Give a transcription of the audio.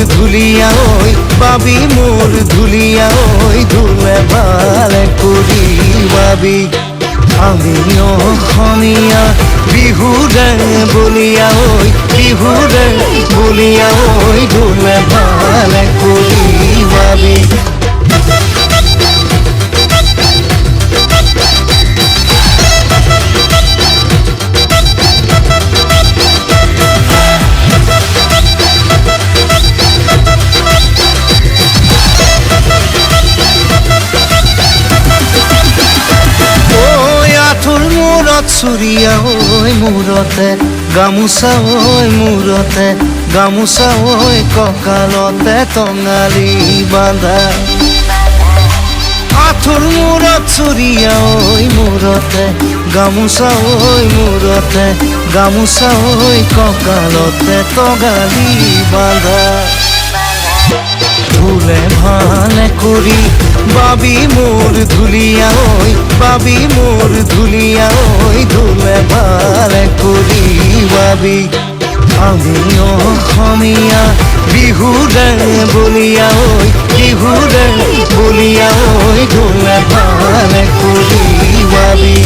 ধুলিয়া ওই বাবি মোর ধুলিয়া ওই ধুলে ভালে করি বাবি আমি অসমীয়া বিহুৰে বলিয়া ওই বিহুৰে বলিয়া ওই ধুলে ভালে করি বাবি চুৰিয়া ঐ মূৰতে গামোচা ঐ মূৰতে গামোচা ঐ কঁকালতে টঙালি বান্ধা আঁঠুৰ মূৰত চুৰিয়া ঐ মূৰতে গামোচা ঐ মূৰতে গামোচা ঐ কঁকালতে টঙালি বান্ধা ধুলে ভালে করি বাবি মোর ধুলিয়া ওই বাবি মোর ধুলিয়া ওই ধুলে ভালে করি বাবি আমি অসমীয়া বিহুৰে বলিয়া ওই বিহুৰে বলিয়া ওই ধুলে ভালে করি বাবি